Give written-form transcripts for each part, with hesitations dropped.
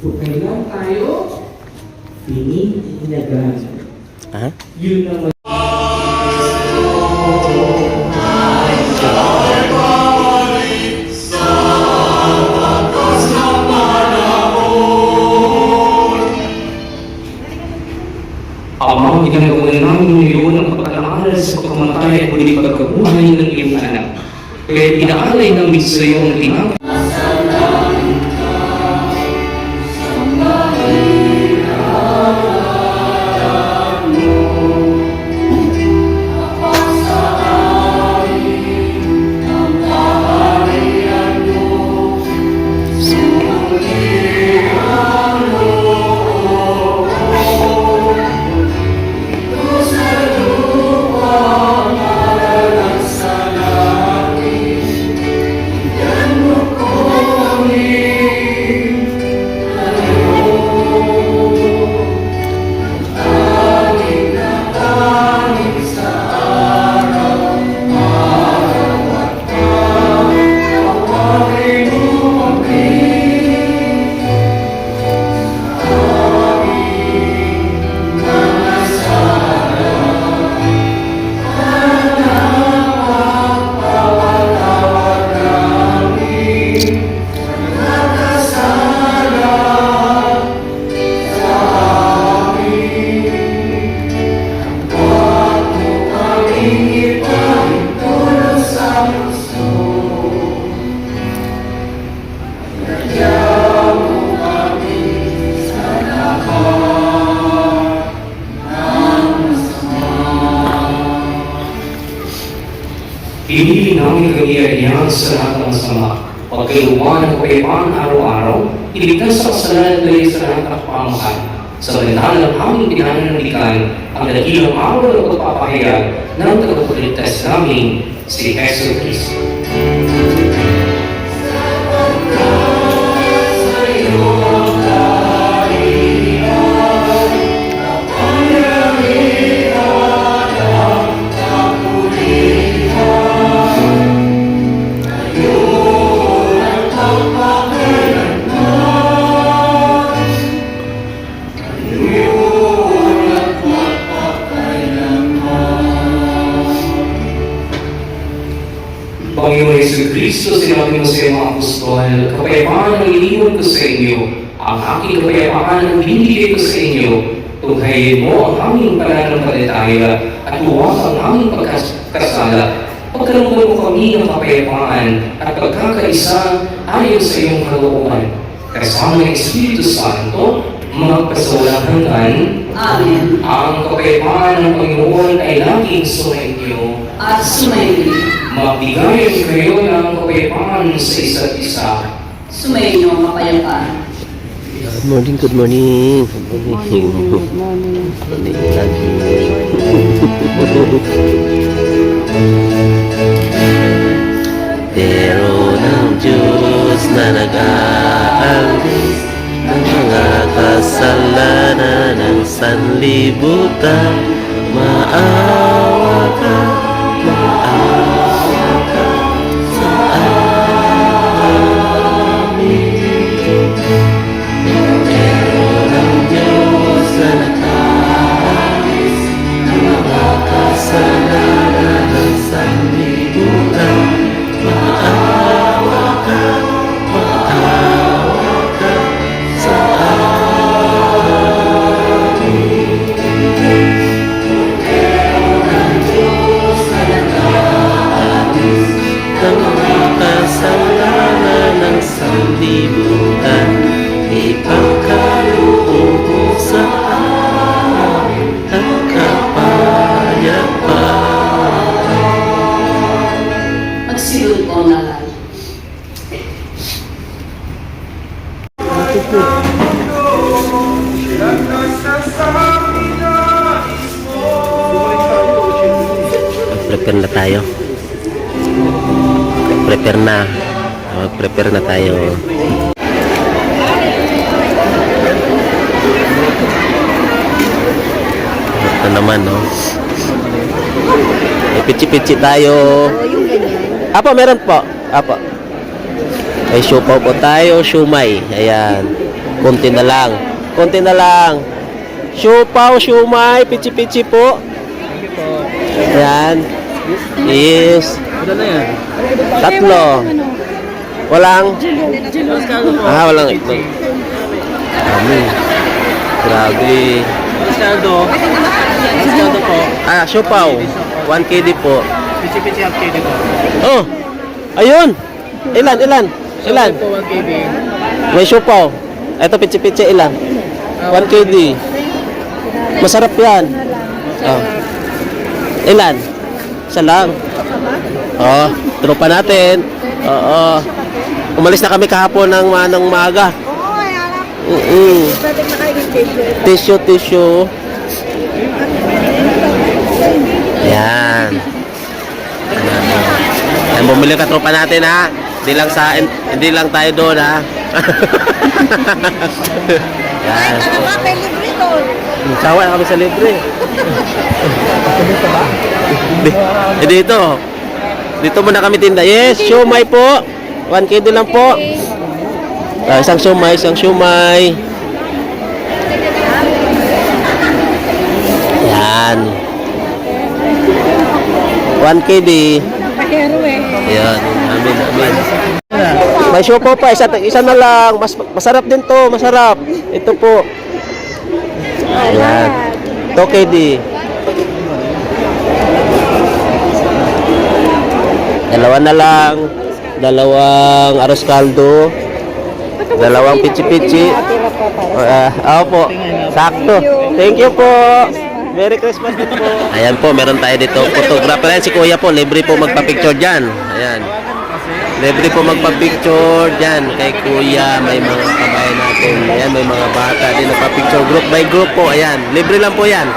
Kung kailan tayo pinitinagan. Ha? Yun naman. Amang ginagawa namin ngayon ang pag-aaral sa pagkamatay at muling pagkabuhay ng iyong anak. Kaya inaalay namin sa iyo ang tinapay. Pinili namin kagiyayan sa lahat ng masama, pagkailuman ng kapayapaan araw-araw, iligtas sa kasalanan at layo sa lahat ng pamahan. Sa banal ng aming pinananalikan, ang dakilang araw ng pagpapahayag ng tagapagligtas namin, si Jesus Cristo. Panginoon Yesu Cristo, sinabi mo sa iyong mga apostol, kapayapaan ang iniwan ko sa inyo, ang aking kapayapaan ang binibigay ko sa inyo, tunghayin mo ang aming pananampalataya at huwag ang aming pagkasala. Pagkalooban mo kami ng kapayapaan at pagkakaisa ayon sa iyong kalooban. Kasama ng Espiritu Santo, magpasawalang hanggan. Amen. Ang kapayapaan ng Panginoon ay laging sumainyo At sumayin. Magbigayan kayo ng kapayapaan sa isa't isa. Sumayin niyo ang kapayapaan. Good morning, good morning. Good morning. Good morning. Morning lagi. Pero ng Diyos na nag-aalis ng mga kasalanan ng sanlibutan, maawa ka, maawa ka sa amin. Pero ng Diyos na nag-aalis ng mga kasalanan ng sanlibutan, maawa ka, maawa ka sa amin. Pero ng Diyos na nag-aalis ng mga kasalanan ng sanlibutan, ipagkaloob mo sa amin ang kapayapaan. Magsilod ko na lang. Prepare na tayo. Prepare na. Prepare na tayo. Ito naman, no? Pichi-pichi tayo. Apo, meron po. Apo. May siopaw po tayo, siumay. Ayan. Konti na lang. Konti na lang. Siopaw, siomay, pichi-pichi po. Yan. Yes. Tatlo. Walang? Walang itlog. Dami. Grabe. Siopaw. 1 KD po. Oh. Ayun. Ilan? May siopaw. Ito pichi-pichi ilan? 1 KD. Masarap yan. Oh. Ilan? Isa lang. Oh, tropa natin. Oo. Umalis na kami kahapon ng manang maga. Tissue. Yan. Yan, bumili ka tropa natin ha. Hindi lang tayo doon ha. Yan. Sawa na kami sa libre. Dito muna kami tinda. Yes, siomay po. 1 KD lang po. Isang siomay. Yan. 1 KD. Yan. Amin. May siopaw pa. Isa na lang. Masarap din to. Masarap. Ito po. Yan. 2 KD. Dalawa na lang. Dalawang arroz caldo. Dalawang pichi-pichi. Opo. Sakto. Thank you po. Merry Christmas din po. Ayan po, meron tayo dito. Photographer yan. Si Kuya po, libre po magpa-picture dyan. Ayan. Libre po magpa-picture dyan. Kay Kuya, may mga kabayan natin. Ayan, may mga bata din nagpa-picture. Group by group po. Ayan. Libre lang po yan.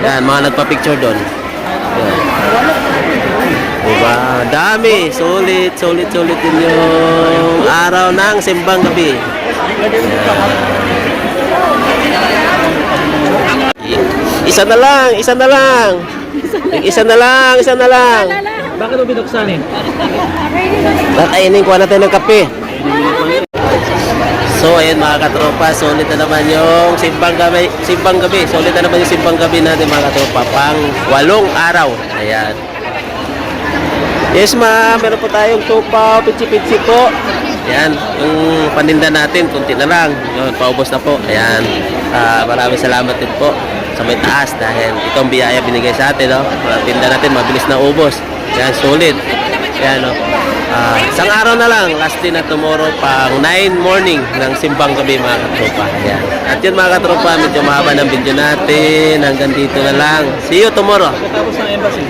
Ayan, mga nagpa-picture doon. Ayan. Diba? Dami. Sulit din yung araw ng simbang gabi. Isa na lang. Bakit mo binuksanin? Tatainin ko natin ng kape. So, ayan mga katropa, sulit na naman yung simbang gabi. Sulit na naman yung simbang gabi natin mga katropa. Pang 8 araw. Ayan. Yes ma'am, meron po tayong siopaw, pichi-pichi po. Ayan, yung paninda natin, kunti na lang. Yun, paubos na po. Ayan, maraming salamat din po sa may taas dahil itong biyaya binigay sa atin. No? Tinda natin, mabilis na ubos. Ayan, sulit. Ayan, no? Isang araw na lang, last day na tomorrow, pang 9 morning ng simbang gabi mga katropa. Ayan. At yun mga katropa, medyo mahaba ng video natin. Hanggang dito na lang. See you tomorrow. Tapos ng embassy.